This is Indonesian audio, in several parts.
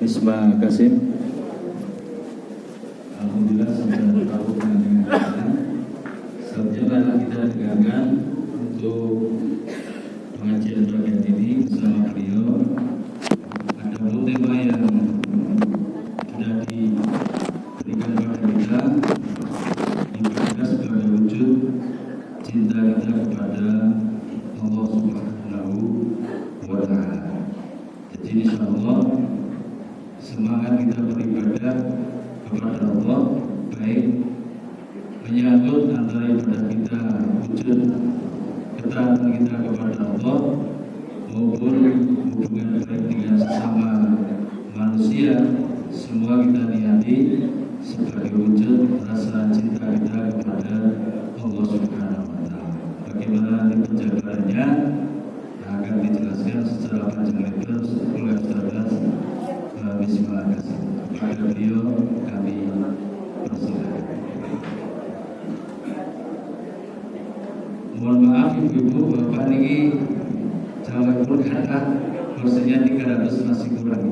Isma Kasim. Alhamdulillah sudah tahu dengan kita. Selanjutnya kita dengarkan untuk pengajian bagian ini bersama beliau. Ada tema yang sudah diberikan kepada kita, ibadah sebagai wujud cinta kita kepada Allah Subhanahu wa Ta'ala. Jadi insyaallah semangat kita beribadah kepada Allah, baik menyangkut antara ibadah kita wujud ketaatan kita kepada Allah maupun hubungan baik dengan sesama manusia, semua kita niati sebagai wujud rasa cinta kita kepada Allah Subhanahu wa Ta'ala. Bagaimana nanti penjabarannya akan dijelaskan secara panjang lebar oleh Ustaz Isma Kasim. Kepada beliau kami persilakan. Mohon maaf ibu-ibu, bapak ini jawab kata kursinya 300 masih kurang.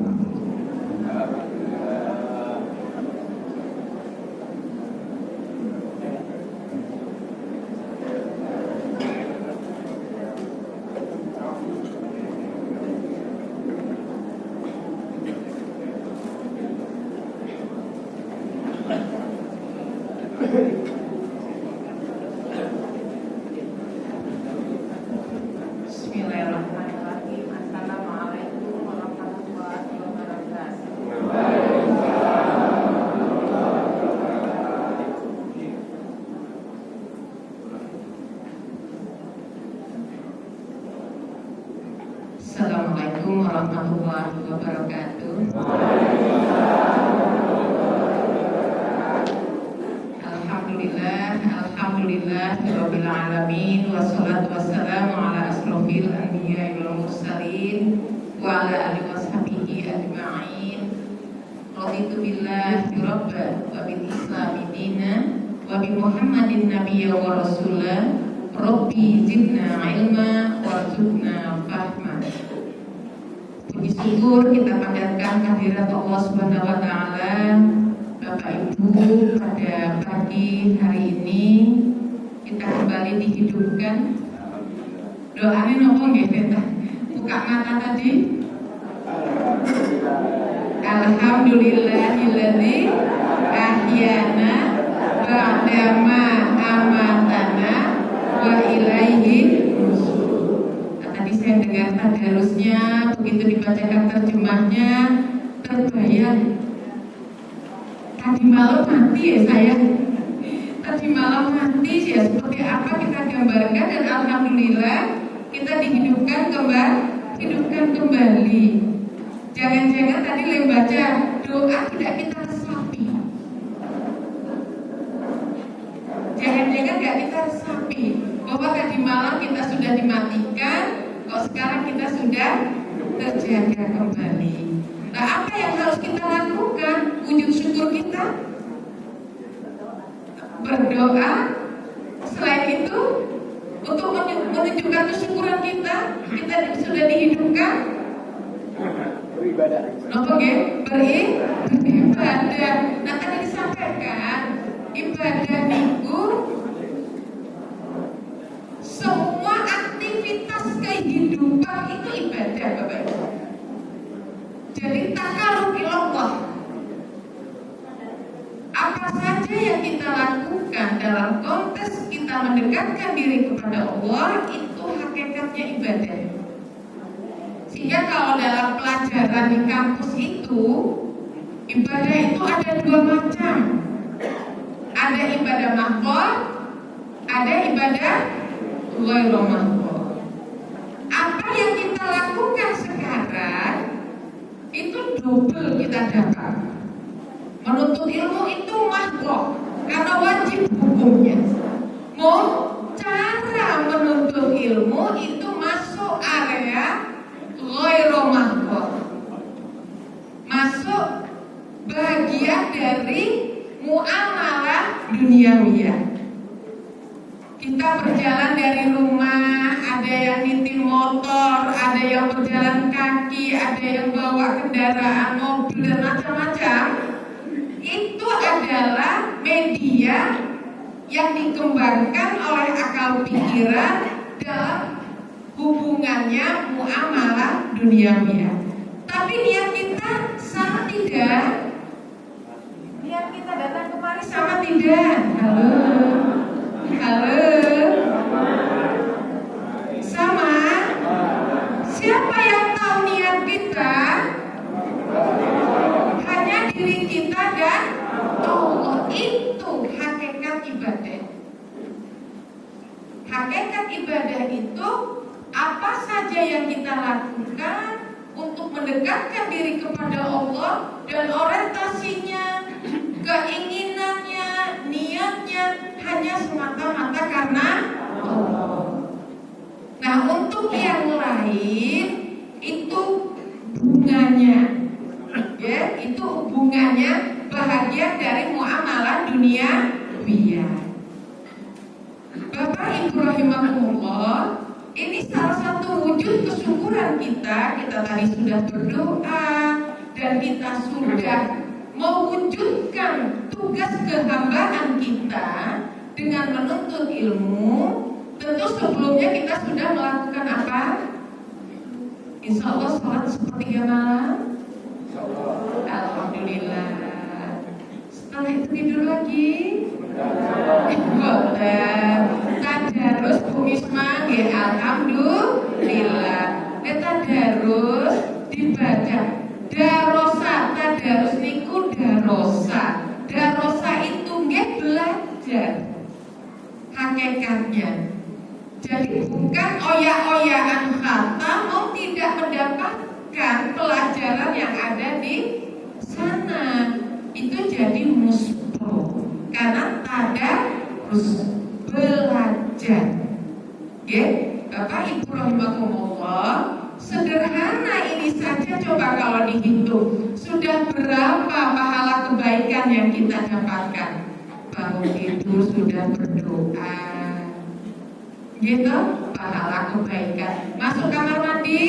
Bismillahirrahmanirrahim. Assalamualaikum warahmatullahi wabarakatuh. Assalamualaikum warahmatullahi wabarakatuh. Alhamdulillah rabbil alamin, wassalatu wassalamu ala asrofil anbiya'i wal mursalin wa ala alihi washabihi ajma'in. Raditu billahi rabban wa bil islami dinan wa bi Muhammadin nabiyya wa rasulah. Rabbi zidna ilma warzuqna fahma. Puji syukur kita panjatkan kehadirat Allah Subhanahu wa Ta'ala, Bapak Ibu, pada pagi hari ini kita kembali dihidupkan. Doanya nopo nggih, Beta? Buka mata tadi. Alhamdulillahilladzi ahyana ba'dama amatana wa ilaihi nusyur. Tadi saya dengar tadarusnya, begitu dibacakan terjemahnya, terbayang. Tadi malam mati ya saya. Tadi malam mati ya, seperti apa kita gambarkan, dan alhamdulillah kita dihidupkan kembali. Jangan-jangan tadi yang baca doa tidak kita resapi. Jangan-jangan gak kita resapi bahwa tadi malam kita sudah dimatikan, kok sekarang kita sudah terjaga kembali. Nah, apa yang harus kita lakukan? Wujud syukur kita berdoa. Selain itu, untuk menunjukkan kesyukuran kita sudah dihidupkan beribadah. Beribadah. Nah, tadi disampaikan ibadah niku semua aktivitas kehidupan itu ibadah, Bapak Ibu. Jadi takarrub ilallah. Apa saja yang kita lakukan dalam konteks kita mendekatkan diri kepada Allah, itu hakikatnya ibadah. Sehingga kalau dalam pelajaran di kampus itu, ibadah itu ada dua macam. Ada ibadah mahfal, ada ibadah ghairu mahfal. Apa yang kita lakukan sekarang itu double kita dapat. Menuntut ilmu itu mahfal karena wajib hukumnya. Cara menuntut ilmu itu masuk area ghairu mahfal, masuk bagian dari muamalah duniawiyah. Kita berjalan dari rumah, ada yang nyetir motor, ada yang berjalan kaki, ada yang bawa kendaraan mobil dan macam-macam. Itu adalah media yang dikembangkan oleh akal pikiran dalam hubungannya muamalah duniawi. Tapi niat kita sama tidak? Niat kita datang kemari sama tidak? Halo, sama? Siapa yang tahu niat kita? Hanya diri kita dan Allah. Itu hakikat ibadah. Hakikat ibadah itu apa saja yang kita lakukan untuk mendekatkan diri kepada Allah, dan orientasinya, keinginannya, niatnya hanya semata-mata karena Allah. Nah, untuk yang lain itu bunganya, ya, itu bunganya bahagian dari muamalah dunia dunia. Bapak Ibu rahimakumullah, ini salah satu wujud kesyukuran kita. Kita tadi sudah berdoa dan kita sudah mewujudkan tugas kehambaan kita dengan menuntut ilmu. Tentu sebelumnya kita sudah melakukan apa? Insya Allah sholat sepertiga malam. Alhamdulillah. Setelah itu tidur lagi. Tadarus Bu Misma, ya alhamdulillah. Tadarus dibaca. Darosa, tadarus niku darosa. Darosa itu nggih belajar hakikatnya. Jadi bukan oyak-oyakan kata mau tidak mendapatkan pelajaran yang ada di sana. Itu jadi musbro karena tadarus belajar. Ya, Bapak Ibu rahimakumullah, sederhana ini saja coba kalau dihitung sudah berapa pahala kebaikan yang kita dapatkan. Bangun tidur sudah berdoa, gitu, pahala kebaikan. Masuk kamar mandi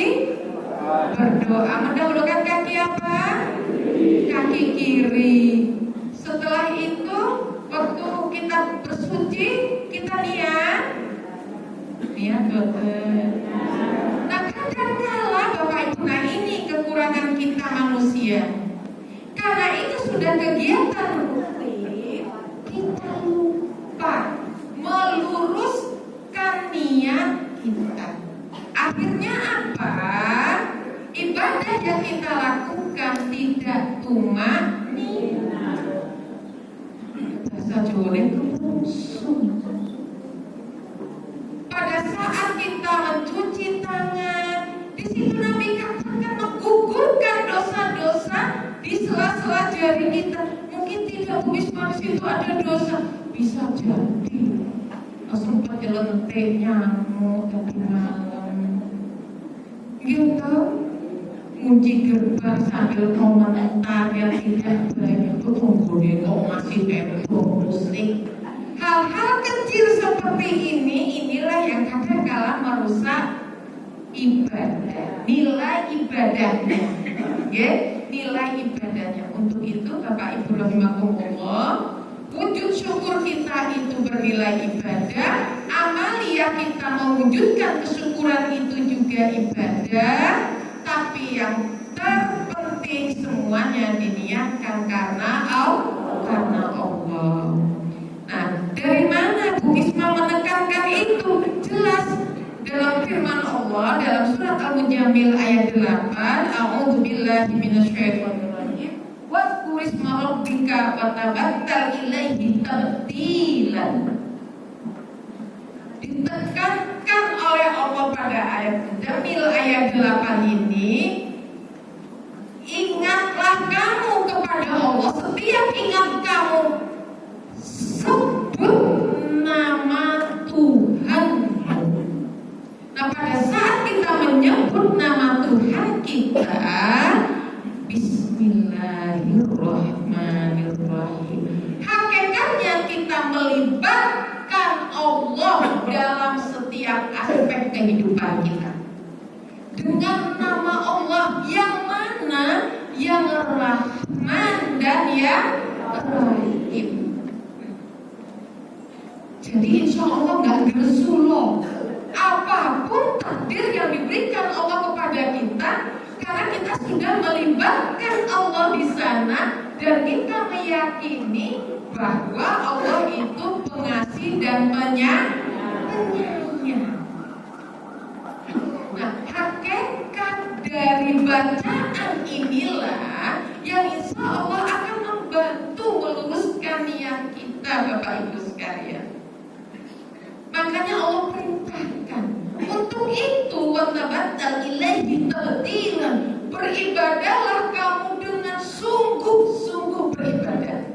berdoa, mendahulukan kaki apa? Kaki kiri. Setelah itu waktu kita bersuci kita niat dokter. Nah, kadang-kala Bapak Ibu, nah ini kekurangan kita manusia. Karena itu sudah kegiatan rutin, kita lupa meluruskan niat kita. Akhirnya apa? Ibadah yang kita lakukan tidak tumanina. Bahasa Jawa kepungsung. Pada saat kita mencuci tangan, di situ Nabi katakan menggugurkan dosa-dosa di sela-sela jari kita. Mungkin tidak Bisma, di situ ada dosa, bisa jadi sempat jelentik nyamuk tadi malam, gitu. Kunci gerbang sambil komentar yang tidak baik, itu tunggu kok masih heboh musik. Hal-hal kecil seperti inilah yang kadang-kala merusak ibadah, nilai ibadahnya, ya, nilai ibadahnya. Untuk itu Bapak Ibu rahimakumullah, wujud syukur kita itu bernilai ibadah, amaliyah kita mewujudkan kesyukuran itu juga ibadah. Tapi yang terpenting semuanya diniatkan karena Allah. Nah, dari mana Bu Isma menekankan itu? Jelas dalam firman Allah dalam surat Al-Mujammil ayat 8, A'udzubillahi minasyaitonirrajim. Wadhkur isma rabbika watabattal ilaihi tabtilan. Ditekankan oleh Allah pada ayat Mujammil ayat 8 ini, ingatlah kamu kepada Allah. Setiap ingat kamu, sebut nama Tuhan. Nah, pada saat kita menyebut nama Tuhan kita, Bismillahirrahmanirrahim, hakikatnya kita melibatkan Allah dalam setiap aspek kehidupan kita. Dengan nama Allah yang mana? Yang Rahman dan yang Rahim. Jadi insya Allah nggak gersu loh. Apapun takdir yang diberikan Allah kepada kita, karena kita sudah melibatkan Allah di sana dan kita meyakini bahwa Allah itu pengasih dan penyayang. Nah, hakikat dari bacaan inilah yang insya Allah akan membantu meluruskan niat kita, Bapak Ibu sekalian. Makanya Allah perintahkan untuk itu, watabattal ilaihi tabtilan, beribadahlah kamu dengan sungguh-sungguh beribadah.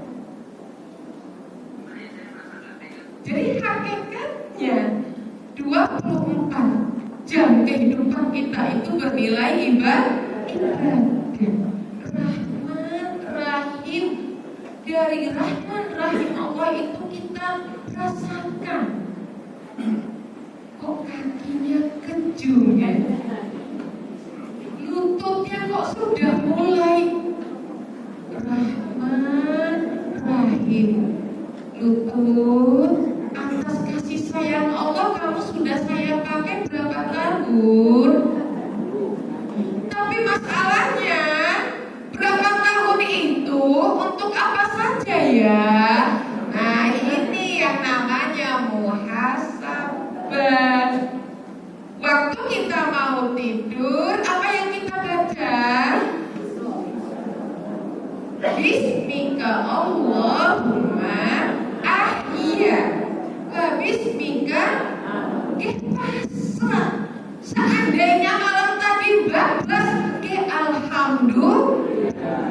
Jadi hakikatnya 24 jam kehidupan kita itu bernilai ibadah. Rahman Rahim, dari Rahman Rahim Allah itu kita rasakan. Kok kakinya kejung ya? Lututnya kok sudah mulai Rahman Rahim. Lutut atas kasih sayang Allah kamu sudah saya pakai berapa tahun? Tapi masalahnya berapa tahun itu untuk apa saja ya? Nah ini yang namanya muhasabah. Waktu kita mau tidur, apa yang kita baca? Bismika Allahumma ahya wa bismika pasrah. Seandainya malam tadi bablas alhamdulillah.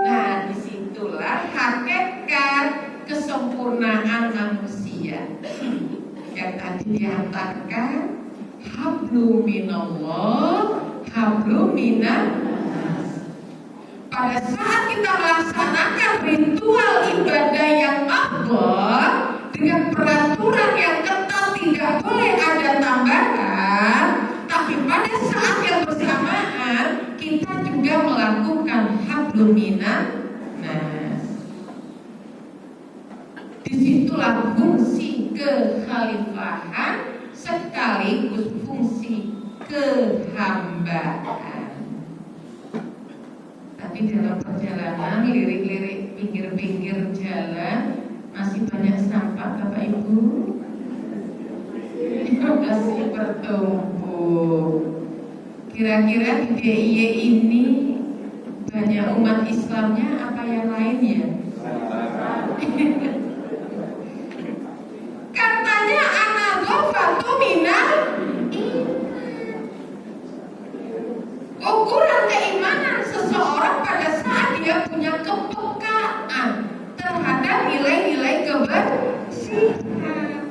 Nah disitulah hakikat kesempurnaan manusia yang tadi diantarkan hablu minallah hablu minas. Pada saat kita melaksanakan ritual ibadah yang afdal dengan peraturan yang ketat, tidak boleh ada tambahan, tapi pada saat yang bersamaan kita juga melakukan hablum minan nas. Disitulah fungsi kekhalifahan sekaligus fungsi kehambaan. Tadi dalam perjalanan lirik-lirik pinggir-pinggir jalan masih banyak sampah Bapak Ibu. Masih bertumpuk. Kira-kira di DIY ini banyak umat Islamnya apa yang lainnya? Katanya anak ghafatu minal ukuran keimanan seseorang pada saat dia punya kepekaan terhadap nilai-nilai kebersihan.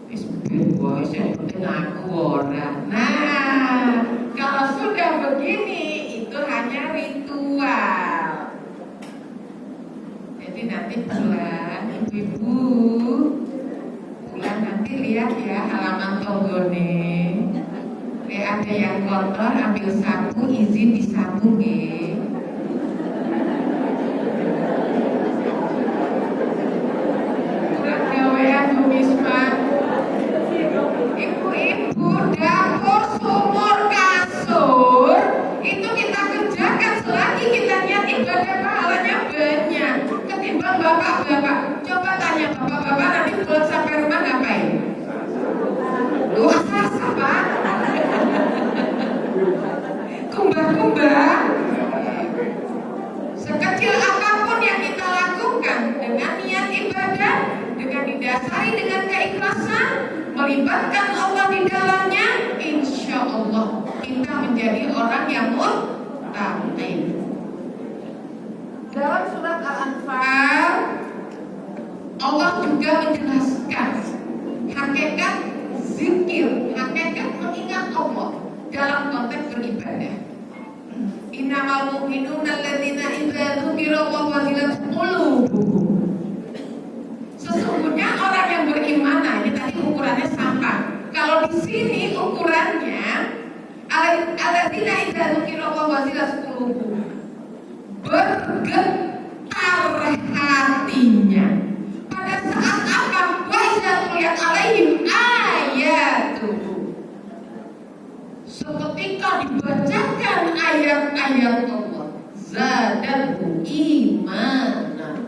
Bismillah, saya penting aku orang. Nah, kalau sudah begini itu hanya ritual. Jadi nanti pulang ibu-ibu, pulang nanti lihat ya halaman tonggone. Ada yang kotor, ambil sapu, izin disapu nggih. Kurang gawean Bu Misma. Ibu-ibu dapur, sumur, kasur itu kita kerjakan selagi kita niat ibadah, pahalanya banyak ketimbang bapak-bapak. Coba tanya bapak-bapak nanti pulang sampai rumah ngapain? Luas rasa Pak. Kumbah-kumbah. Sekecil apapun yang kita lakukan dengan niat ibadah, dengan didasari dengan keikhlasan, melibatkan Allah di dalamnya, insya Allah kita menjadi orang yang muttaqi. Dalam surat Al-Anfal Allah juga menjelaskan hakikat zikir, hakikat mengingat Allah dalam konteks beribadah. Innamal mu'minuna alladzina idza dzukirallahu wajilat qulubuhum. Sesungguhnya orang yang beriman, nah ini tadi ukurannya sampah. sini ukurannya alladzina idza dzukirallahu wajilat qulubuhum, bergetar hatinya pada saat apa? Wa idza tuliyat alaihim ayatuh, seketika dibacakan ayat-ayat Allah, zadatuhum imanan,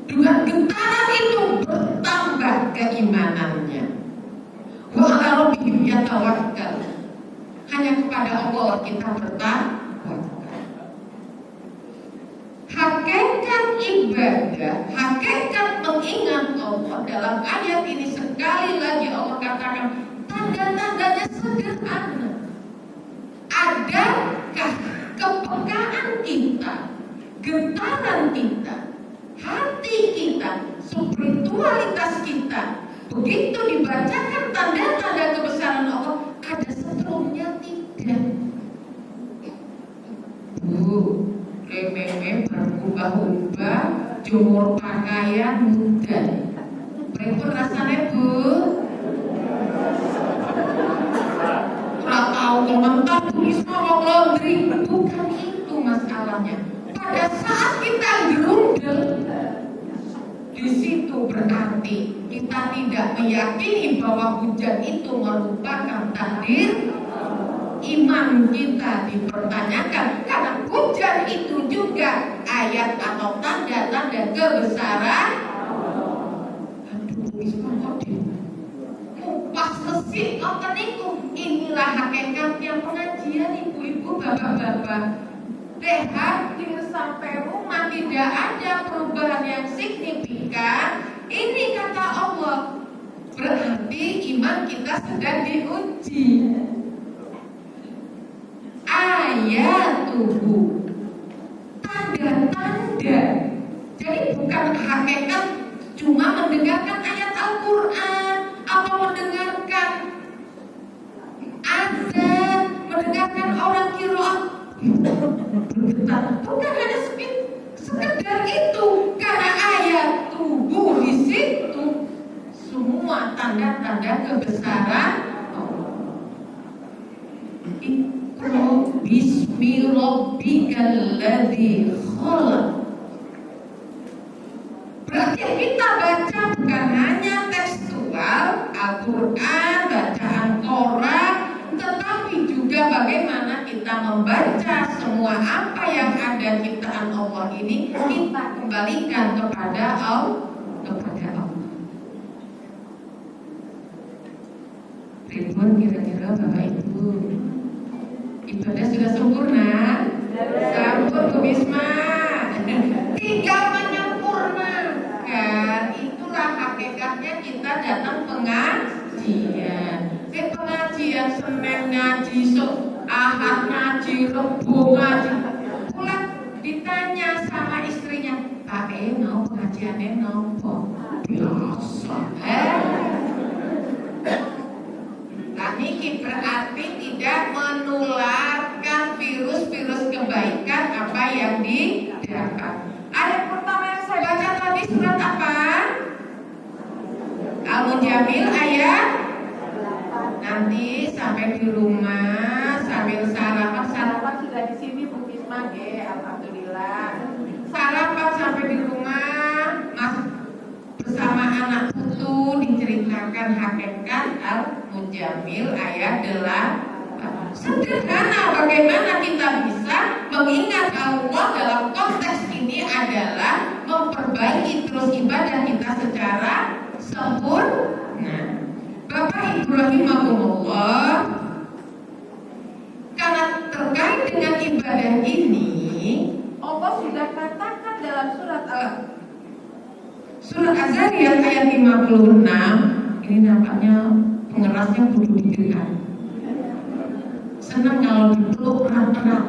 dengan getaran itu bertambah keimanannya. Wa ala rabbihim yatawakkal, hanya kepada Allah kita bertawakal. Hakikat ibadah, hakikat mengingat Allah dalam ayat ini sekali lagi Allah katakan tanda-tandanya sederhana. Adakah kepekaan kita, getaran kita, hati kita, spiritualitas kita, begitu dibacakan tanda-tanda kebesaran Allah, ada setrumnya? Tidak. Bu, rememe berubah-ubah, jumur pakaian muda. Pripun rasanya, Bu? Ora tahu komentar tulis ngomong laundry. Bukan itu masalahnya. Pada saat kita gerundel, di situ berarti kita tidak meyakini bahwa hujan itu merupakan takdir. Iman kita dipertanyakan karena hujan itu juga ayat atau tanda-tanda kebesaran. Aduh, kupas mesin ngoten niku. Inilah hakikatnya pengajian ibu-ibu, bapak-bapak. Hadir sampai rumah tidak ada perubahan yang signifikan. Ini kata Allah, berarti iman kita sedang diuji. Ayatuhu, tanda-tanda. Jadi bukan hakikat cuma mendengarkan ayat Al-Quran atau mendengarkan azan, mendengarkan orang qiraat bergetar. Bukan hanya sekedar itu, karena ayat tubuh di situ semua tanda-tanda kebesaran Bismi rabbikal ladzi khalaq. Berarti kita baca bukan hanya tekstual Al-Quran, bacaan Torah, tetapi juga bagaimana kita membaca semua apa yang ada ciptaan Allah ini, kita kembalikan kepada Allah. Ridwan, kira-kira Bapak Ibu, ibadah sudah sempurna? Sampun Bu Bisma. Tinggal menyempurnakan. Itulah hakikatnya kita datang pengajian. Pengajian Senin ngaji, Ahad ngaji, Rebo ngaji. Pulang ditanya sama istrinya, Pak Eno pengajiannya nopo? Biasa. Nah ini berarti tidak menularkan virus-virus kebaikan apa yang didapat. Ayat pertama yang saya baca tadi surat apa? Al-Mujamil ayat. Nanti sampai di rumah sambil sarapan sudah di sini Bu Bisma, alhamdulillah. Sarapan sampai di rumah, Mas bersama anak putu diceritakan hakikat Al-Mujamil ayat 8. Sederhana bagaimana kita bisa mengingat Allah dalam konteks ini adalah memperbaiki terus ibadah kita secara sempurna. Bapak Ibu rahimahumullah, karena terkait dengan ibadah ini Allah sudah katakan dalam Surat Az-Zariyat ayat 56. Ini nampaknya pengerasnya kudu didengar. Senang kalau dipeluk erat-erat.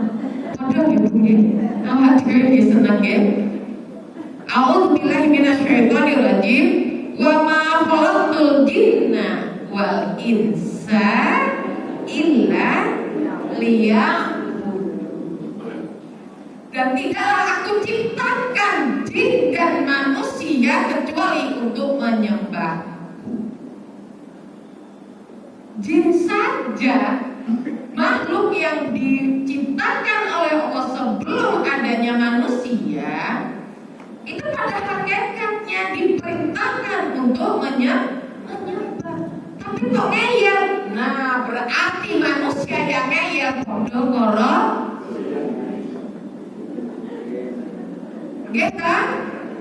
Padahal ya Bu nggih. Awak dhewe nggih seneng nggih. A'udzubillahi minasyaitonir rajim. Wa ma khalaqtul jinna wal insa illa liya'budun. Dan tidaklah aku ciptakan jin dan manusia kecuali untuk menyembah. Jin diciptakan oleh Allah sebelum adanya manusia, itu pada hakikatnya diperintahkan untuk menyembah. Tapi kok ngeyel? Nah, berarti manusia yang ngeyel bodoh koro. Gitu?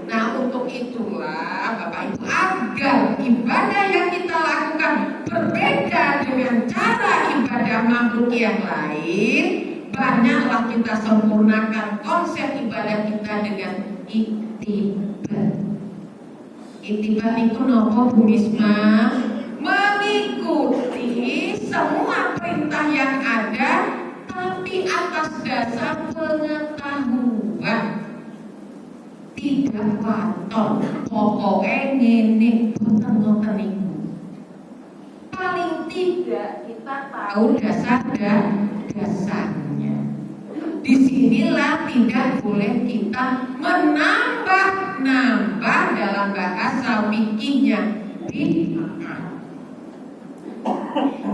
Nah, untuk itulah Bapak Ibu, agar ibadah yang kita lakukan berbeda dengan cara ibadah makhluk yang lain, banyaklah kita sempurnakan konsep ibadah kita dengan iktibar. Iktibar itu nopo Bu Misma? Mengikuti semua perintah yang ada, tapi atas dasar pengetahuan. Tidak waton, pokoknya ngene boten niku. Paling tidak kita tahu dasarnya. Disinilah tidak boleh kita menambah dalam bahasa fikihnya bid'ah.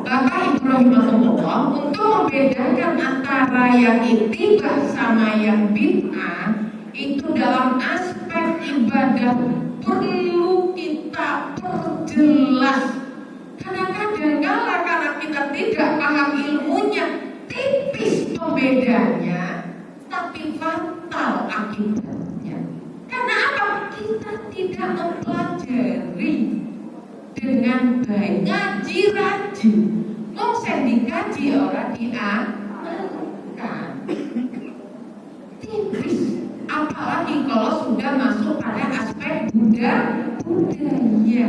Bapak Ibu rahimahullah, untuk membedakan antara yang ittiba sama yang bid'ah, itu dalam aspek ibadah perlu kita perjelas. Kadang-kadang karena kita tidak paham ilmunya, tipis pembedanya, tapi fatal akibatnya. Karena apa? Kita tidak mempelajari dengan baik, ngaji rajin. Wong sing dikaji ora diamalkan. Tipis. Apalagi kalau sudah masuk pada aspek budaya,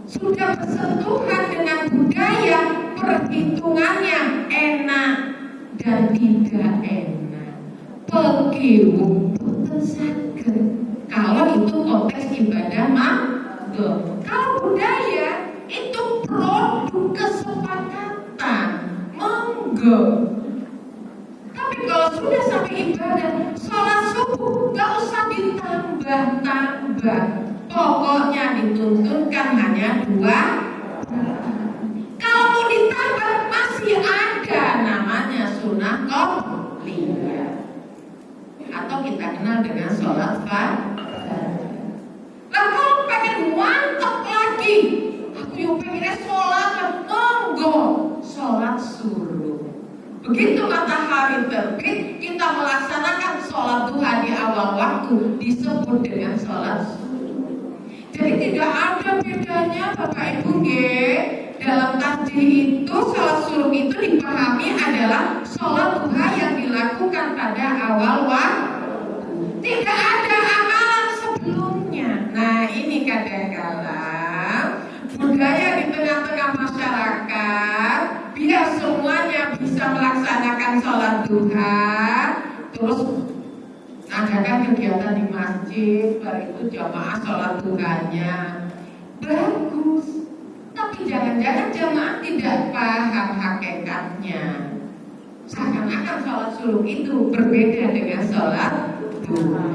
sudah bersentuhan dengan budaya, perhitungannya enak dan tidak enak. Pegiwu boten saged. Kalau itu konteks ibadah monggo. Kalau budaya itu produk kesepakatan monggo. Tapi kalau sudah sampai ibadah, sholat subuh gak usah ditambah-tambah. Pokoknya dituntunkan hanya 2. Kalau mau ditambah masih ada namanya sunnah qobliyah, atau kita kenal dengan sholat fardu. Lah kalau pengen mantep lagi, aku yang pengennya sholat monggo, sholat suruh. Begitu matahari terbit, kita melaksanakan sholat duha di awal waktu, disebut dengan sholat subuh. Jadi tidak ada bedanya Bapak Ibu dalam tasbih itu, sholat subuh itu dipahami adalah sholat duha yang dilakukan pada awal waktu. Tidak ada amalan sebelumnya. Nah ini kadang-kadang budaya di tengah-tengah masyarakat, biar semuanya bisa melaksanakan sholat duha, terus adakan kegiatan di masjid, baru itu jamaah sholat duhanya bagus. Tapi jangan-jangan jamaah tidak paham hakikatnya. Seakan-akan sholat subuh itu berbeda dengan sholat duha.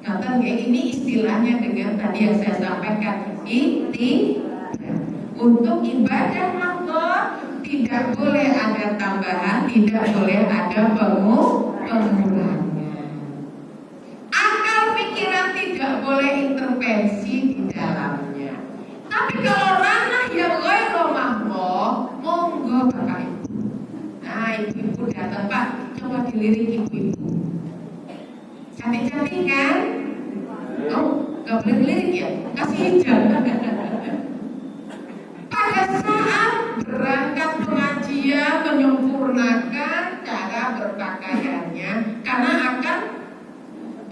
Nah, ini istilahnya dengan tadi yang saya sampaikan, untuk ibadah maka tidak boleh ada tambahan, tidak boleh ada pengurangan. Akal pikiran tidak boleh intervensi di dalamnya. Tapi kalau ranah yang ghairu mahdoh, monggo Bapak Ibu. Nah, ibu-ibu datang, Pak, coba dilirik ibu-ibu. Cantik-cantik kan? Oh, gak boleh dilirik ya? Kasih hijab. Pada saat berangkat pengajian menyempurnakan cara berpakaiannya, karena akan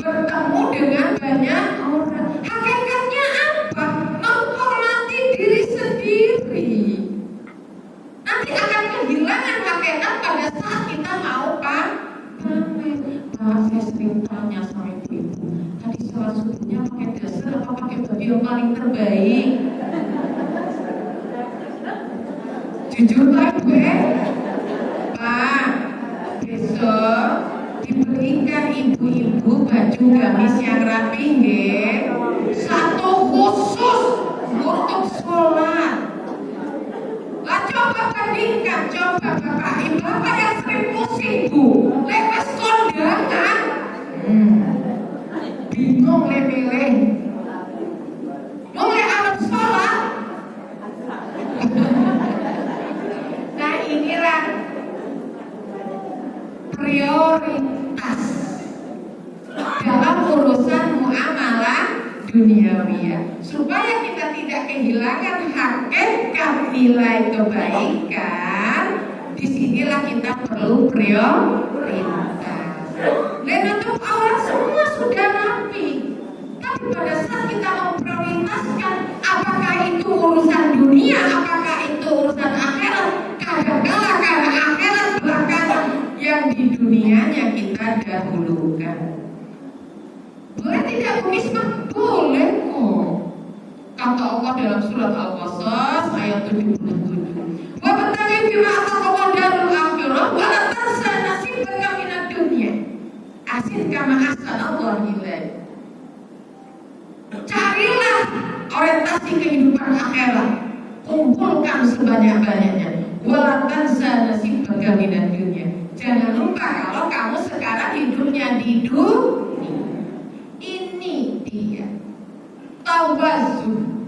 bertemu dengan banyak orang. Hakikatnya apa? Menghormati diri sendiri. Nanti akan kehilangan hakikat pada saat kita mau pamer. Saya sering tanya sama ibu-ibu, tadi sholat subuhnya pakai dasar apa pakai baju yang paling terbaik? Jujur lah gue, Pak, besok diberikan ibu-ibu baju gamis yang rapi satu khusus untuk sholat. Lah coba bandingkan, coba Bapak Ibu, Bapak yang sering pusing Bu, lepas kondangan, bingung milih, mulai anak sholat. Nah inilah prioritas dalam urusan muamalah duniawi, supaya kita tidak kehilangan hakikat nilai kebaikan. Disinilah kita perlu prioritas. Dan untuk orang semua sudah rapi, tapi pada saat kita memprioritaskan apakah itu urusan dunia, apakah itu urusan akhirat, kadang-kala karena akhirat belakangan, yang di dunianya kita dahulukan. Boleh tidak Bu Misbah? Boleh kok. Kata Allah dalam surat Al-Qasas ayat 77. Wa bataghi fima ataqallahu darul akhirah wa la tansa nasibaka minad dunya. Asin kama ahsanallahu ilaik. Carilah orientasi kehidupan akhirat. Kumpulkan sebanyak-banyaknya. Wa la tansa nasibaka minad dunya. Jangan lupa kalau kamu sekarang hidupnya di dunia. Ini dia tawazun,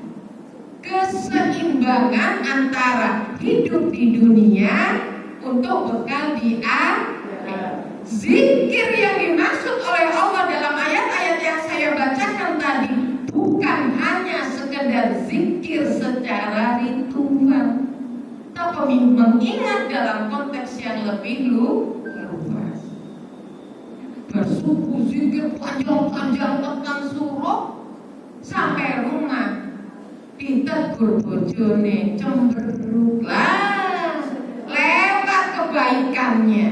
keseimbangan antara hidup di dunia untuk bekal di akhirat. Zikir yang dimaksud oleh Allah dalam ayat-ayat yang saya bacakan tadi bukan hanya sekedar zikir secara ritual, tapi mengingat dalam konteks yang lebih luas. Bersuku zikir panjang-panjang tentang suruh sampai rumah ditegur bojone cemberut lah lewat kebaikannya.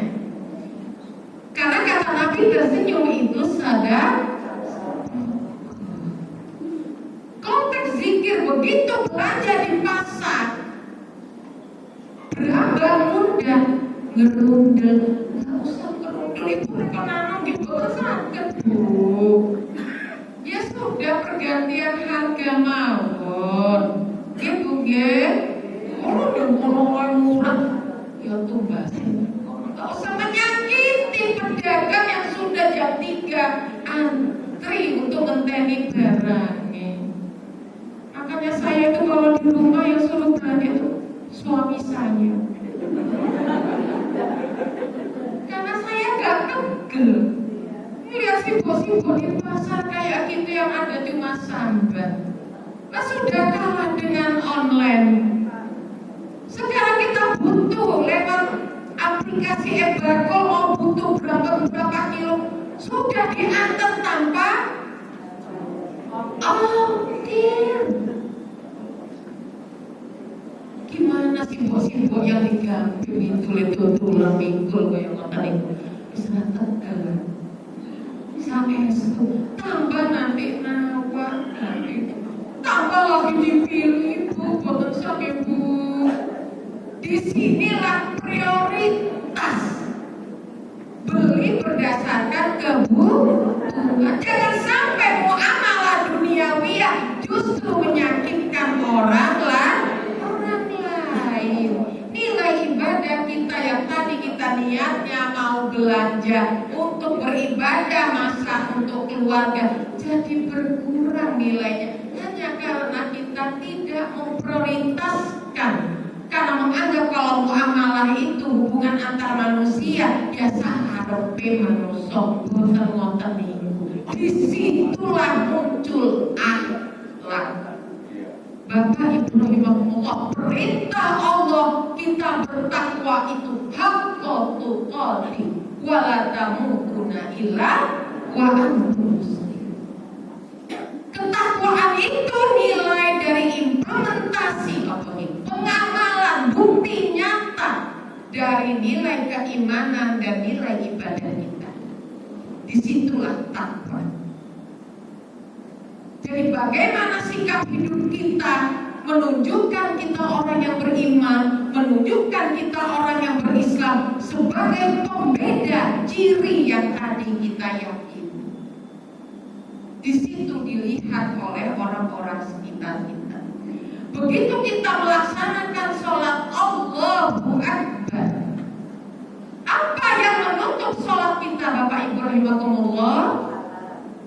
Karena kata Nabi tersenyum itu sadar. Konteks zikir begitu belanja di pasar, berambang muda ngerundel, nggak usah ngerundel itu penanam di bawah sakit Bu. Ya sudah pergantian harga mawon. Ya Bu ya, kalau udah mulai murah, ya tumbas. Nggak usah menyakiti pedagang yang sudah jam 3 antri untuk ngenteni barangnya. Makanya saya itu kalau di rumah yang suruh belanja itu suami saya. Karena saya gak pegel lihat simbol-simbol di pasar kayak gitu yang ada cuma sambat. Nah sudah kalah dengan online. Sekarang kita butuh lewat aplikasi e-barcode, mau butuh berapa kilo sudah diantar tanpa ongkir. Gimana simbol-simbol yang diganti itu tulang mingkul kayak ngoten itu bisa tegal. Sampai itu tambah nanti nawar nanti tambah lagi dipilih Bu, boten sampai Bu. Disinilah prioritas beli berdasarkan kebutuhan. Jangan sampai muamalah duniawiyah justru menyakitkan orang lain. Nilai ibadah kita yang tadi kita niatnya mau belanja untuk beribadah, masa untuk keluarga, jadi berkurang nilainya hanya karena kita tidak memprioritaskan. Karena menganggap kalau muamalah itu hubungan antar manusia biasa arepe manusia boten ngoten niku. Disitulah muncul akhlak. Bapak Ibu rahimahumullah, perintah Allah kita bertakwa itu haqqo tuqati wa la tamutunna illa wa antum muslimun. Ketakwaan itu nilai dari implementasi pengamalan bukti nyata dari nilai keimanan dan nilai ibadah kita. Disitulah takwa. Jadi bagaimana sikap hidup kita menunjukkan kita orang yang beriman, menunjukkan kita orang yang berislam sebagai pembeda ciri yang tadi kita yakini. Di situ dilihat oleh orang-orang sekitar kita. Begitu kita melaksanakan sholat Allahu Akbar, apa yang menutup sholat kita Bapak Ibu rahimakumullah?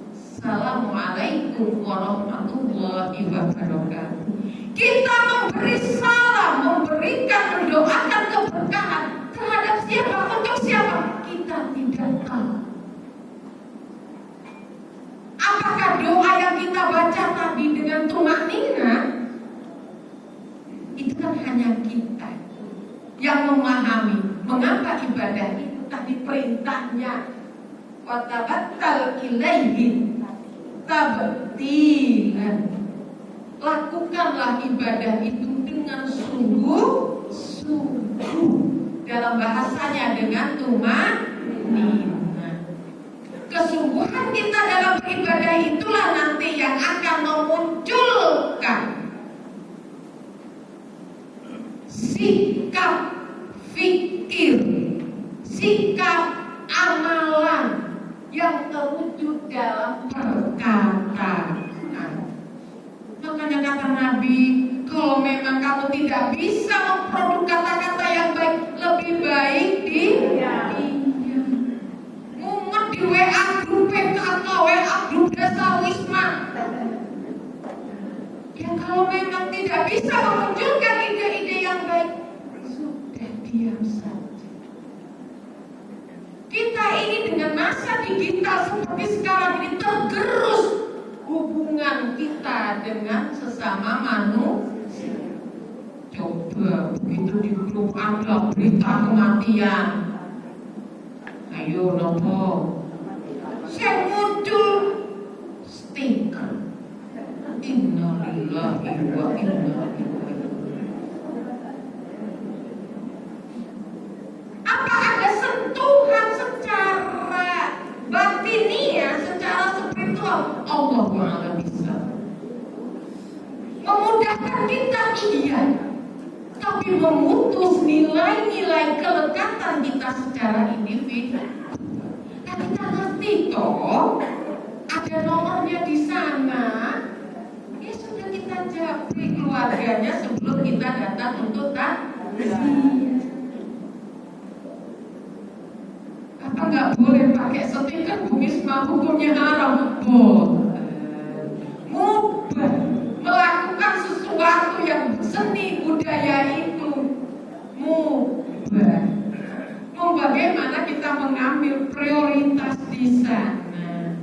Assalamualaikum warahmatullahi wabarakatuh. Kita memberi salam, mendoakan keberkahan terhadap siapa, untuk siapa? Kita tidak tahu. Apakah doa yang kita baca tadi dengan tumakninah? Itu kan hanya kita yang memahami mengapa ibadah itu tadi perintahnya wa tabattal ilaihi tabtilan. Lakukanlah ibadah itu dengan sungguh-sungguh, dalam bahasanya dengan tumakninah. Kesungguhan kita dalam beribadah itulah nanti yang akan memunculkan sikap fikir, sikap amalan yang terwujud dalam perkataan. Makanya kata Nabi, kalau memang kamu tidak bisa memproduk kata-kata yang baik, lebih baik diam. Mumet di WA grup PKK, WA grup desa Wisma. Ya kalau memang tidak bisa memunculkan ide-ide yang baik, sudah diam saja. Kita ini dengan masa digital seperti sekarang ini tergerus hubungan kita dengan sesama manusia. Coba begitu di grup ada berita kematian, ayo nopo, saya muncul stiker innalillahi wa inna ilaihi. Apa ada sentuhan secara batiniah, secara spiritual? Allah Ta'ala bisa memudahkan kita, iya, tapi memutus nilai-nilai kelekatan kita secara individu. Nah, kita ngerti toh, ada nomornya di sana. Ya sudah, kita japri keluarganya sebelum kita datang untuk takziah. Apa nggak boleh pakai stiker Bu Misma, hukumnya haram? Boleh. Mubah melakukan sesuatu yang seni budaya itu mubah. Bagaimana kita mengambil prioritas di sana?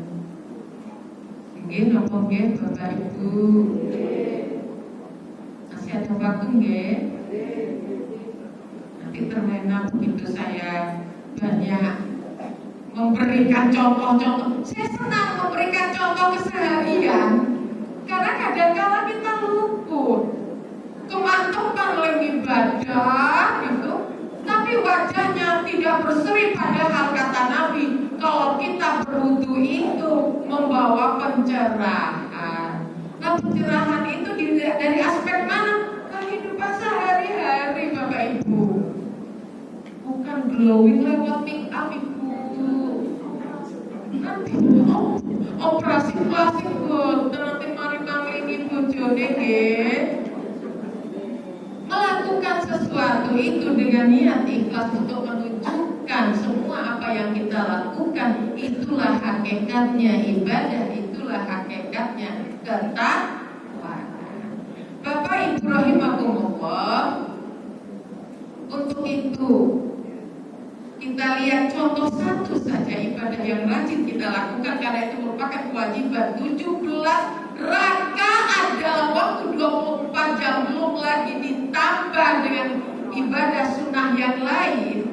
Nggih napa nggih Bapak Ibu? Masih ada waktu nggih? Nanti terlena begitu saya banyak memberikan contoh-contoh. Saya senang memberikan contoh keseharian, karena kadang-kala kita luput kemantepan oleh ibadah gitu, tapi wajahnya tidak berseri. Padahal kata Nabi, kalau kita berwudu itu membawa pencerahan. Nah, pencerahan itu dari aspek mana? Kehidupan sehari-hari Bapak Ibu. Bukan glowing lewat make up Ibu. Nanti operasi plastik nanti mari ini bojone nggih. Melakukan sesuatu itu dengan niat ikhlas untuk menunjukkan semua apa yang kita lakukan, itulah hakikatnya ibadah, itulah hakikatnya ketakwaan. Bapak Ibu rahimakumullah, untuk itu kita lihat contoh satu saja ibadah yang rajin kita lakukan, karena itu merupakan kewajiban. 17 rakaat dalam waktu 24 jam, belum lagi ditambah dengan ibadah sunnah yang lain.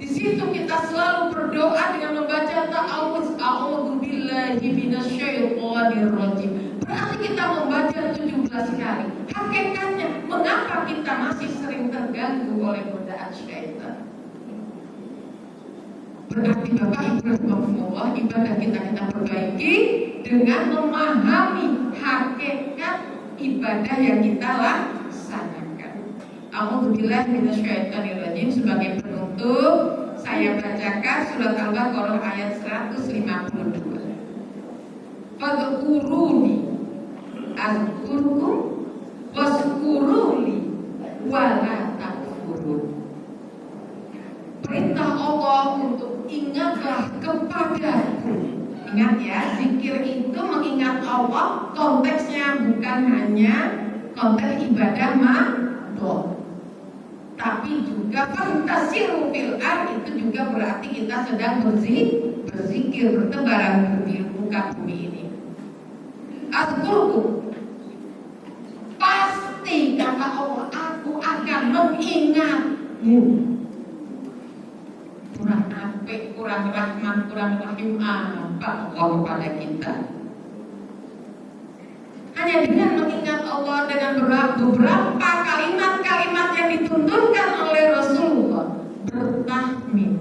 Di situ kita selalu berdoa dengan membaca a'udzu billahi minasyaitonir rajim. Berarti kita membaca 17 kali. Hakikatnya, mengapa kita masih sering terganggu oleh godaan syaitan? Berarti Bapak Ibu rahimakumullah, ibadah kita perbaiki dengan memahami hakikat ibadah yang kita laksanakan. A'udzubillahi minasyaitonirrajim. Sebagai penutup, saya bacakan surat Al-Baqarah ayat 152. Fadhkuruni azkurkum wala takfurun. Perintah Allah untuk ingatlah kepadaku. Ingat ya, zikir itu mengingat Allah. Konteksnya bukan hanya konteks ibadah ma'bud, tapi juga fantasiru fil ard, itu juga berarti kita sedang berzikir, bertebaran di muka bumi ini. Azkurku, pasti kata Allah, aku akan mengingatmu. Kurang apik, kurang rahmat, kurang rahim apa Allah kepada kita? Hanya dengan mengingat Allah, dengan beberapa kalimat-kalimat yang dituntunkan oleh Rasulullah, bertahmid,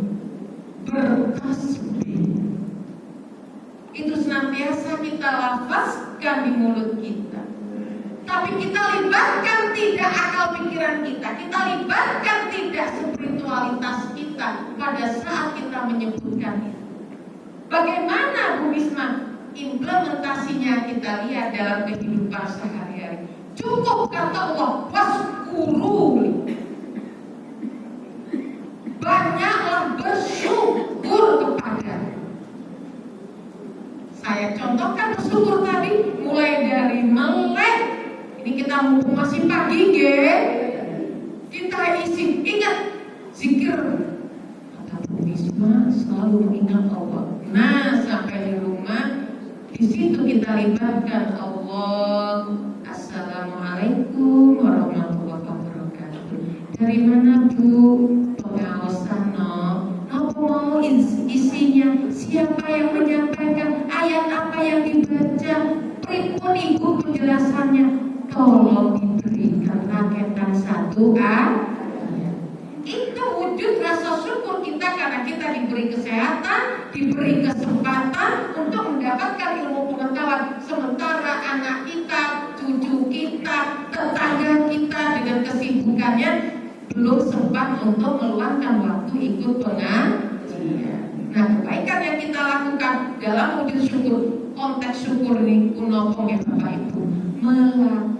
bertasbih, itu senantiasa kita lafazkan di mulut kita. Tapi kita libatkan tidak akal pikiran kita libatkan tidak spiritualitas kita pada saat kita menyebutkan itu. Bagaimana Bu Bisma implementasinya kita lihat dalam kehidupan sehari-hari? Cukup kata Allah, waskuru, banyaklah bersyukur kepada. Saya contohkan bersyukur tadi mulai dari melek. Ini kita mumpung masih pagi, kita isi, ingat zikir. Kata Bu Bisma selalu mengingat Allah. Nah, sampai di rumah, di situ kita libatkan Allah. Assalamualaikum warahmatullahi wabarakatuh. Dari mana Bu? Pengawasan apa mau isinya? Siapa yang menyampaikan? Ayat apa yang dibaca? Pripun Ibu penjelasannya? Tolong diberikan raketan satu ayat. Itu wujud rasa syukur kita karena kita diberi kesehatan, diberi kesempatan untuk mendapatkan ilmu pengetahuan. Sementara anak kita, cucu kita, tetangga kita dengan kesibukannya belum sempat untuk meluangkan waktu ikut pengajian. Nah, kebaikan yang kita lakukan dalam wujud syukur, konteks syukur ini punapa ya Bapak Ibu, melakukan,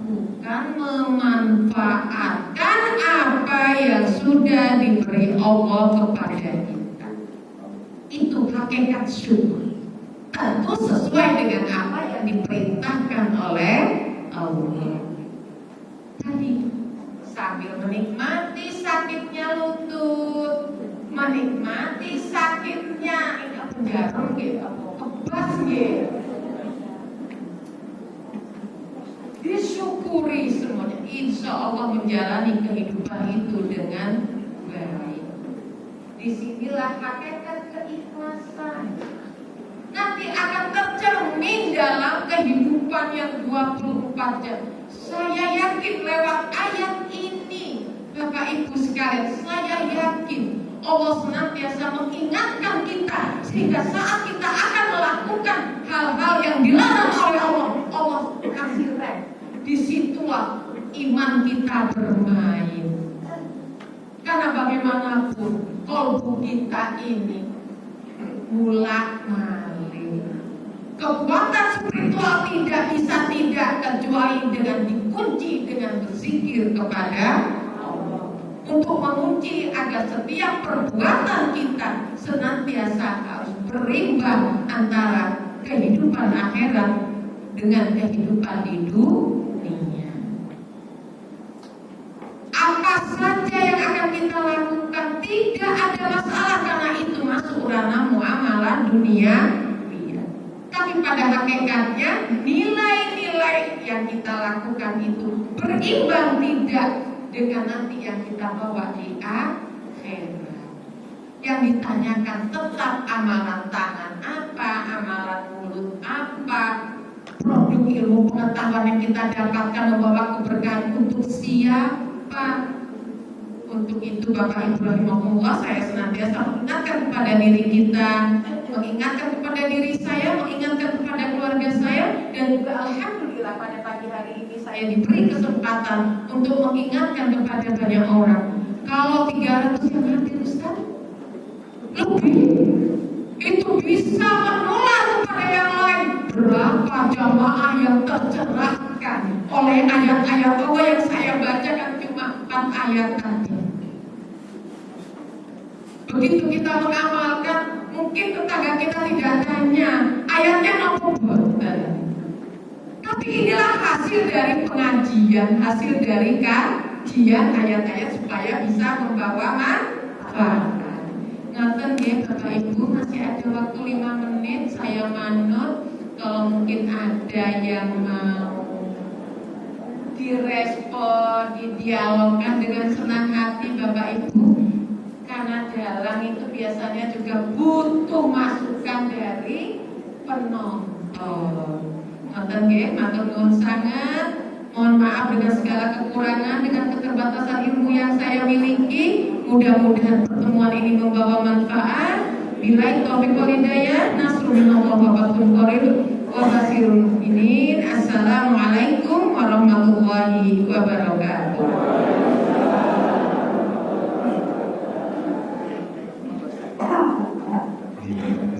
memanfaatkan apa yang sudah diberi Allah kepada kita. Itu hakikat syukur. Tentu sesuai dengan apa yang diperintahkan oleh Allah. Tadi sambil menikmati sakitnya lutut, menikmati sakitnya ini jarum gitu, kebas gitu. Disyukuri semuanya, insya Allah menjalani kehidupan itu dengan baik. Disinilah hakikat keikhlasan. Nanti akan tercermin dalam kehidupan yang 24 jam. Saya yakin lewat ayat ini, Bapak Ibu sekalian, saya yakin Allah senantiasa mengingatkan kita, sehingga saat kita akan melakukan hal-hal yang dilarang oleh Allah, Allah kasih rem. Disitulah iman kita bermain. Karena bagaimanapun kalbu kita ini mulak-malik. Kekuatan spiritual tidak bisa tidak kecuali dengan dikunci dengan berzikir kepada Allah. Untuk mengunci agar setiap perbuatan kita senantiasa harus berimbang antara kehidupan akhirat dengan kehidupan di dunia. Apa saja yang akan kita lakukan tidak ada masalah karena itu masuk ranah muamalah dunia. Tapi pada hakikatnya nilai-nilai yang kita lakukan itu berimbang tidak dengan nanti yang kita bawa di akhirat. Yang ditanyakan tetap amalan tangan apa, amalan mulut apa, produk ilmu pengetahuan yang kita dapatkan membawa keberkahan untuk siapa. Untuk itu Bapak Ibu rahimahullah, saya senantiasa mengingatkan kepada diri kita, mengingatkan kepada diri saya, mengingatkan kepada keluarga saya, dan juga alhamdulillah pada pagi hari ini saya diberi kesempatan untuk mengingatkan kepada banyak orang. Kalau 300 yang hadir Ustaz, lebih itu bisa menular kepada yang lain. Berapa jamaah yang tercerahkan oleh ayat-ayat Allah yang saya bacakan cuma ayat tadi. Begitu kita mengamalkan, mungkin tetangga kita tidak tanya ayatnya apa boten. Tapi inilah hasil dari pengajian, hasil dari kajian ayat-ayat supaya bisa membawa manfaat. Ngaten nggih Bapak Ibu, masih ada waktu 5 menit. Saya manut kalau mungkin ada yang mau direspon, didialogkan dengan senang hati Bapak Ibu. Karena dalang itu biasanya juga butuh masukan dari penonton. Ngoten nggih, matur nuwun sangat. Mohon maaf dengan segala kekurangan, dengan keterbatasan ilmu yang saya miliki. Mudah-mudahan pertemuan ini membawa manfaat. Billahi taufiq wal hidayah. Nasrullah wa fathun qarib wa basirul mu'minin. Assalamualaikum warahmatullahi wabarakatuh.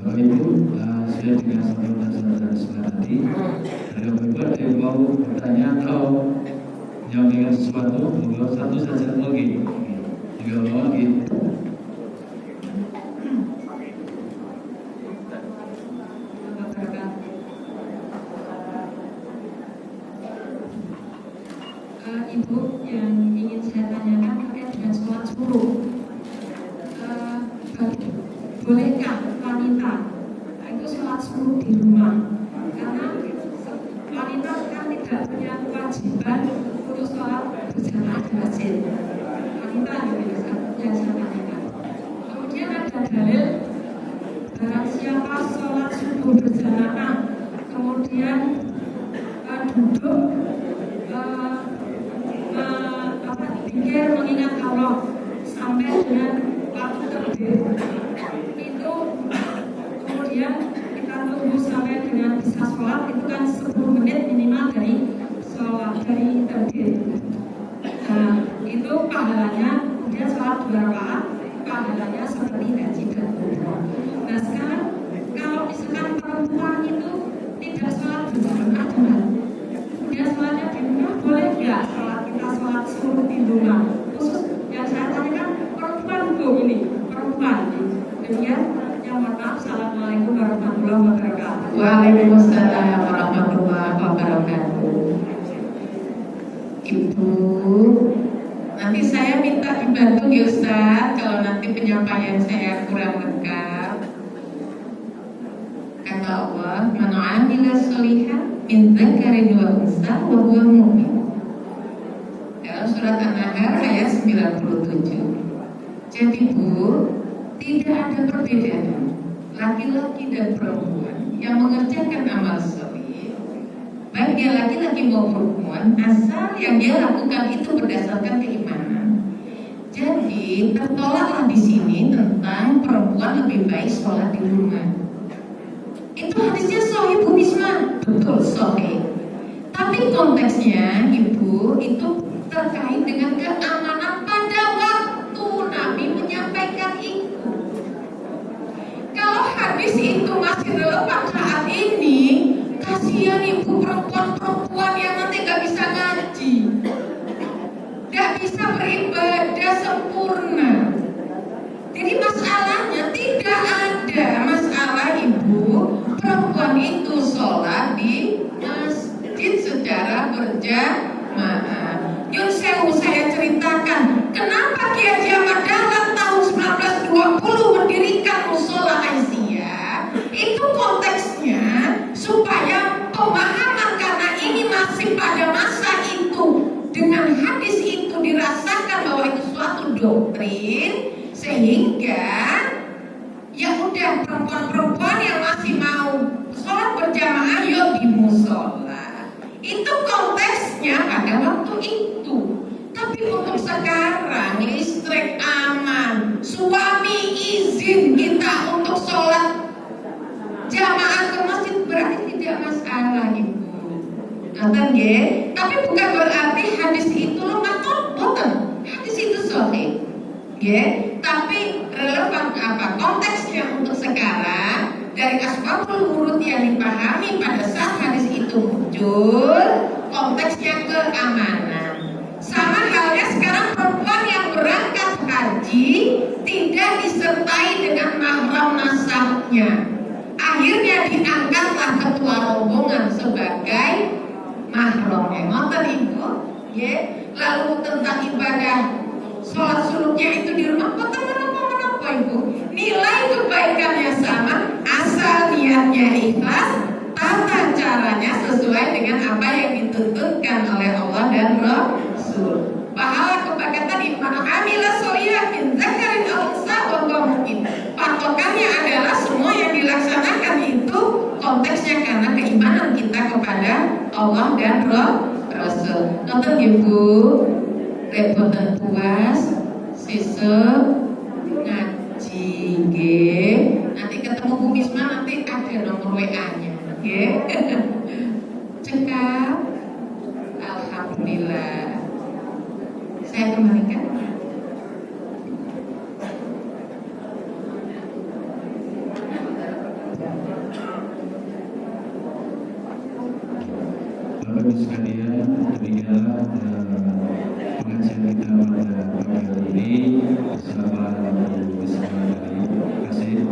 Bapak Ibu, saya dengan sampaikan dari sebelah tadi. Ada Bapak Ibu ada yang mau bertanya atau menyampaikan sesuatu, monggo satu saja lagi. Jika mau lagi. Ibu, yang ingin saya tanyakan terkait dengan sholat subuh. Bolehkah wanita itu sholat subuh di rumah? Karena wanita kan tidak punya kewajiban untuk sholat berjamaah di masjid. Wanita yang saya tanyakan. Kemudian ada dalil barang siapa sholat subuh berjamaah kemudian duduk pikir mengingat Allah sampai dengan waktu terbit itu, kemudian kita tunggu sampai dengan bisa sholat itu kan 10 menit minimal dari sholat dari terbit. Nah, itu pahalanya kemudian sholat 2 rakaat pahalanya seperti haji dan umrah. Nah sekarang kalau misalkan perempuan itu tidak sholat berjamaah kemudian sholatnya di rumah, boleh nggak sholat subuh di rumah? Khusus yang saya tanyakan perempuan Bu ini, perempuan. Demikian, yang mohon maaf. Assalamualaikum warahmatullahi wabarakatuh. Waalaikumsalam warahmatullahi wabarakatuh. Ibu, nanti saya minta dibantu ya Ustaz, kalau nanti penyampaian saya kurang lengkap. Kata Allah, man 'amila sholihan min dzakarin wa unsa wa huwa mu'min. Dalam surat An-Nahl ayat 97. Jadi Bu, tidak ada perbedaan laki-laki dan perempuan yang mengerjakan amal soleh, baik dia laki-laki maupun perempuan, asal yang dia lakukan itu berdasarkan keimanan. Jadi tertolaklah di sini tentang perempuan lebih baik sholat di rumah. Itu hadisnya sahih Bu Bisma, betul sahih. Tapi konteksnya Ibu itu terkait dengan keamanan pada waktu Nabi menyampaikan itu. Kalau hadis itu masih relevan saat ini, kasihan Ibu perempuan-perempuan yang nanti gak bisa ngaji, gak bisa beribadah sempurna. Jadi masalahnya tidak ada masalah Ibu perempuan itu sholat di masjid secara berjamaah. Yun sewu saya ceritakan kenapa Ki Haji Ahmad Dahlan tahun 1920 mendirikan musola Aisyah. Itu konteksnya supaya pemahaman, karena ini masih pada masa itu, dengan hadis itu dirasakan bahwa itu suatu doktrin, sehingga ya udah perempuan-perempuan yang masih mau sholat berjamaah yuk di musola. Itu konteksnya pada waktu itu. Tapi untuk sekarang listrik aman, suami izin kita untuk sholat jamaah ke masjid, berarti tidak masalah Ibu. Nonton ya. Tapi bukan berarti hadis itu lemah, bukan. Hadis itu sahih. Ya, tapi relevan apa konteksnya untuk sekarang dari asbabul wurud yang dipahami pada saat hadis itu muncul, konteksnya keamanan. Sama halnya sekarang disertai dengan mahram nasabnya. Akhirnya diangkatlah ketua rombongan sebagai mahramnya. Ngoten iku, ya. Lalu tentang ibadah sholat sunuknya itu di rumah, menapa ibu? Nilai kebaikannya sama, asal niatnya ikhlas, tata caranya sesuai dengan apa yang dituntutkan oleh Allah dan Rasul. Pahala kebaikan iman amila sholihan min dzakarin aw unsa wa huwa mu'min. Patokannya adalah semua yang dilaksanakan itu konteksnya karena keimanan kita kepada Allah dan Rasul. Nonton ibu, boten puas, sesuk ngaji, nggih. Nanti ketemu Bu Misma, nanti ada nomor WA-nya, nggih. Cekap. Alhamdulillah. Saya kembalikan. Bapak Ibu sekalian, demikianlah pengajian kita pada pagi hari ini bersama Bu Risma dari Kasih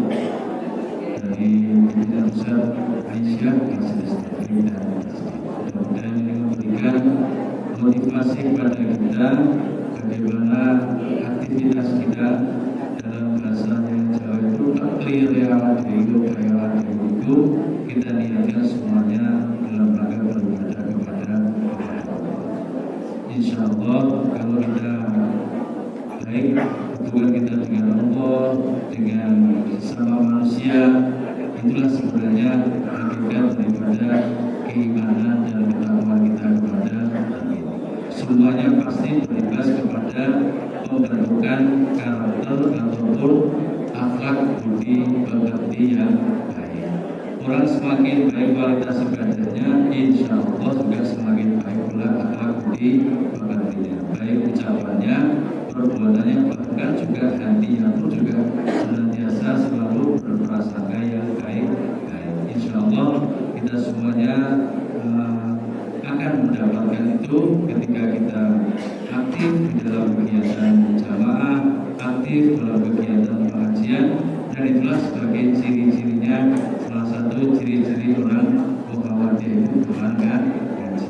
dari pimpinan pusat Aisyah Kasih dan mudah-mudahan ini memberikan motivasi kepada kita bagaimana aktivitas kita dalam bahasanya Jawa itu taklir itu kita niatkan semuanya dalam rangka beribadah kepada Allah. Insya Allah kalau kita baik hubungan kita dengan Allah, dengan sesama manusia, itulah sebenarnya hakikat daripada keimanan dan ketakwaan kita kepada Allah. Semuanya pasti berimbas kepada pembentukan karakter ataupun akhlak budi pekerti yang baik. Orang semakin baik kualitas ibadahnya, insya Allah juga semakin baik pula akhlak budi pekertinya, baik ucapannya, perbuatannya, bahkan juga hatinya pun juga senantiasa selalu berprasangka yang baik-baik. Insya Allah kita semuanya akan mendapatkan itu ketika kita aktif di dalam kegiatan jamaah, aktif dalam kegiatan pengajian, dan itulah sebagai ciri-cirinya, salah satu ciri-ciri orang Muhammadiyah itu bangga ngaji.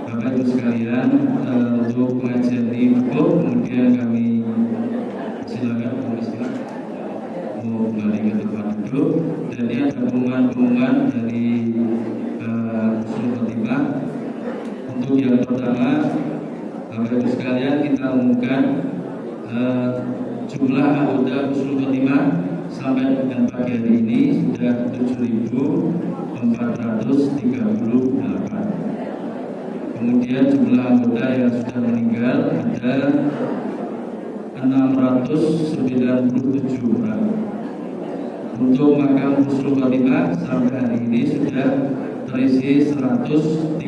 Bapak Ibu sekalian, untuk pengajian ini cukup, kemudian kami silakan mau kembali ke tempat duduk. Jadi ada pengumuman dari usul khotimah. Untuk yang pertama, Bapak Ibu sekalian, kita umumkan jumlah anggota usul khotimah sampai dengan pagi hari ini sudah 7.438. Kemudian jumlah anggota yang sudah meninggal ada 697 orang. Untuk makam usul khotimah sampai hari ini sudah terisi 138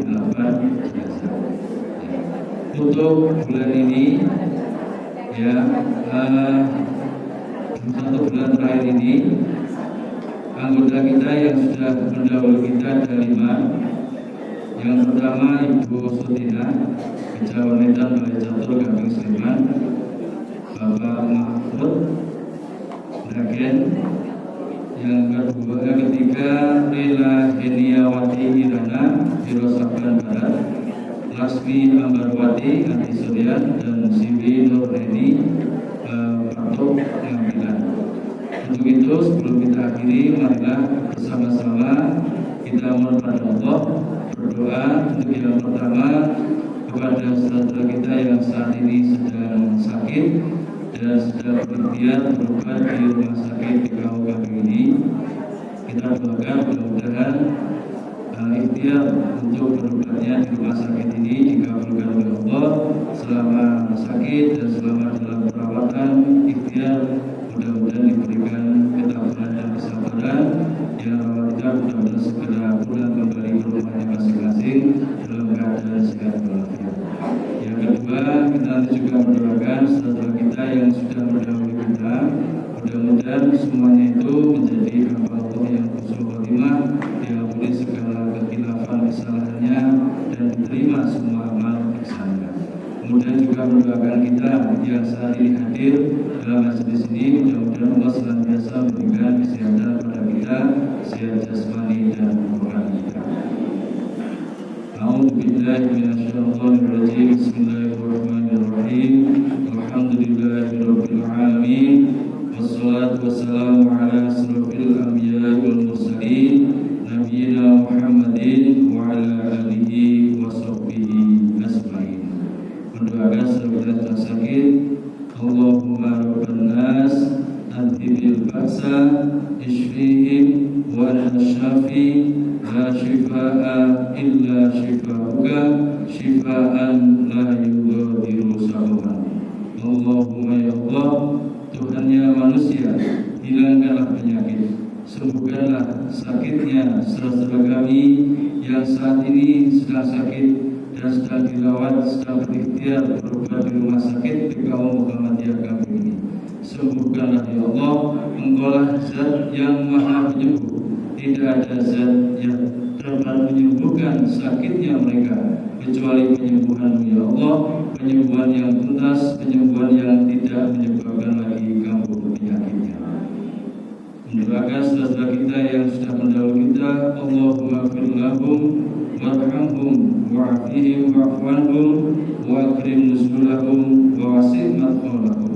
jenazah. Untuk bulan ini ya, satu bulan terakhir ini anggota kita yang sudah mendahului kita ada 5. Yang pertama Ibu Sutina, Kejawan Medan Balai Catur Gamping Sleman. Bapak Mahfud Nagen. Yang ketiga Rila Heniawati Irana Biro Sabran Barat, Lasmi Ambarwati Anti Suryan, dan Siwi Nurheni Patok Ngambilan. Untuk itu sebelum kita akhiri, marilah bersama-sama kita mohon pada Allah berdoa untuk yang pertama kepada saudara kita yang saat ini sedang sakit dan sedang berikhtiar berobat di rumah sakit PKU kami ini. Kita doakan mudah-mudahan ikhtiar untuk berobatnya di rumah sakit ini dikabulkan oleh Allah selama sakit dan selama dalam perawatan. Ikhtiar mudah-mudahan diberikan ketabahan dan kesabaran, yang kita mudah-mudahan segera pulang kembali ke rumahnya masing-masing dalam keadaan sehat walafiat. Yang kedua, kita juga mendoakan saudara kita yang sudah mendahului kita, mudah-mudahan semuanya itu menjadi hamba Allah yang husnul khotimah, diampuni segala kekhilafan kesalahannya dan diterima semua amal ihsannya. Kemudian juga mendoakan kita yang saat ini hadir dalam majelis ini, mudah-mudahan billahi minasyaitonir rajim. Bismillahirrahmanirrahim. Alhamdulillahirabbil alamin. Wassalatu wassalamu ala asrofil anbiya'i wal mursalin nabiyina Muhammadin wa ala alihi wa sahbihi ajmain. Mendoakan saudara yang sakit, Allahumma rabban nas adhibil ba'sa ishfihim wa anta syafi la shifaa illa shifauka shifaan la yughadiru saqaman. Allahumma ya Allah, Tuhannya manusia, hilangkanlah penyakit, sembuhkanlah sakitnya saudara kami yang saat ini sedang sakit dan sedang dirawat, sedang berikhtiar berobat di rumah sakit PKU Muhammadiyah kami ini. Sembuhkanlah ya Allah, Engkaulah Zat yang Maha Penyembuh. Tidak ada zat yang dapat menyembuhkan sakitnya mereka kecuali penyembuhan ya Allah, penyembuhan yang tuntas, penyembuhan yang tidak menyebabkan lagi kambuh penyakitnya. Mendoakan saudara kita yang sudah mendahului kita, Allahumma fir lahum warhamhum wa'afihim wa'afwanhum wa'akrim nuzulahum wa'asih madkhalahum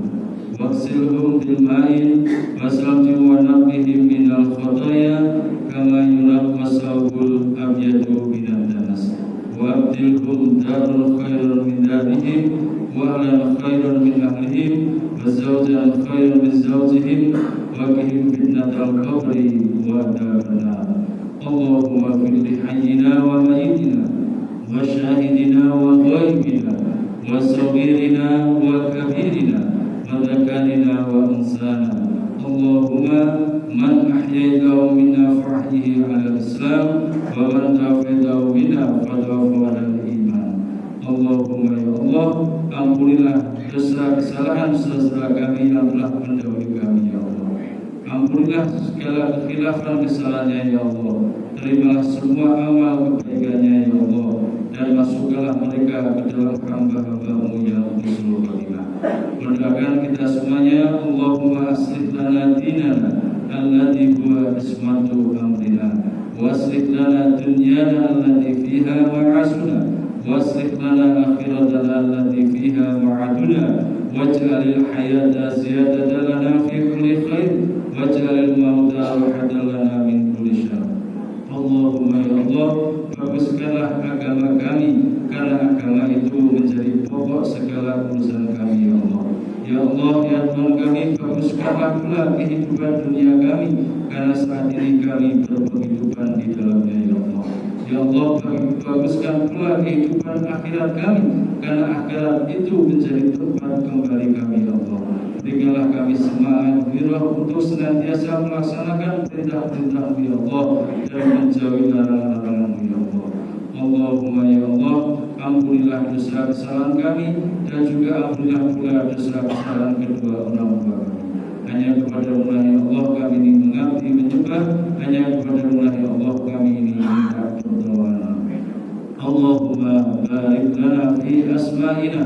wa'asilhum bilma'in wasalju wa naqihim minal khataya kama yunaqqa sawbul abyadu minan danas wa'abdilhum darul khairan min darihim wa ahlan khairan min ahlihim wa zawjan khairan min zawjihim wa qihim fitnatal qabri wa adzabannar. Allahumma fir li hayyina wa mayyitina wa syahidina wa ghaibina wa saghirina wa kabirina wa dzakarina wa unsana. Allahumma man ahyaytahu minna fahyihi ala islam wa man tawafaytahu minna fatawafahu ala iman. Allahumma ya Allah, ampunilah dosa kesalahan saudara kami yang telah mendahului kami ya Allah. Ampunilah segala kekhilafan kesalahannya ya Allah. Terimalah semua amal kebaikannya ya Allah, dan masukkanlah mereka ke dalam hamba-hamba-Mu yang husnul khotimah. Mendoakan kita semuanya, Allahumma aslih lana dinana alladzi huwa ismatu amrina wa aslih lana dunyana allati fiha ma'asuna wa aslih lana akhiratana allati fiha ma'aduna waj'alil hayata ziyadatan lana fi kulli khair waj'alil mauta rahatan lana min kulli syarr. Allahumma ya Allah, baguskanlah agama kami, karena agama itu menjadi pokok segala urusan kami ya Allah. Ya Allah, ya Tuhan kami, baguskanlah pula kehidupan dunia kami, karena saat ini kami berkehidupan di dalamnya ya Allah. Ya Allah, baguskan pula kehidupan akhirat kami, karena akhirat itu menjadi tempat kembali kami ya Allah. Berikanlah kami semangat wirah untuk senantiasa melaksanakan perintah-perintah-Mu ya Allah dan menjauhi larangan-larangan-Mu ya Allah. Allahumma ya Allah, ampunilah dosa kesalahan kami dan juga ampunilah pula dosa kesalahan kedua orang tua kami. Hanya kepada-Mu ya Allah kami ini mengabdi menyembah, hanya kepada-Mu ya Allah kami ini minta pertolongan. Allahumma barik lana fi asma'ina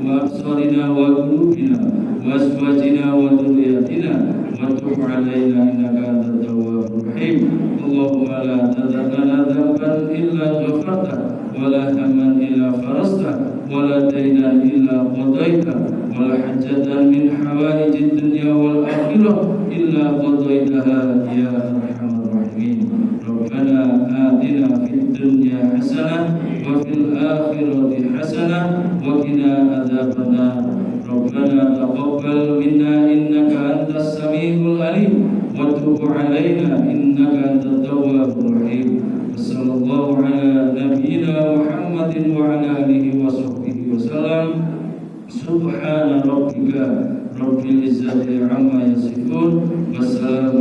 wa absarina wa qulubina wa azwajina wa dhurriyyatina wa tub 'alaina innaka antat tawwabur rahim. Allahumma la tad'a lana dhanban illa ghafarta wa la hamman illa farasta wa la daynan illa qadaita wa la hajatan min hawaijid dunya wal akhirah illa qadaitaha ya arhamar rahimin. Rabbana atina fid dunya hasanah wa fil akhirati hasanah wa qina adzabannar. Rabbana taqabbal minna innaka antas samiul alim wa tub 'alaina innaka antat tawwabur rahim. Wassallallahu ala nabiyyina Muhammadin wa ala alihi wa sahbihi wasallam. Subhana rabbika rabbil izzati amma yasifun. Wassalamu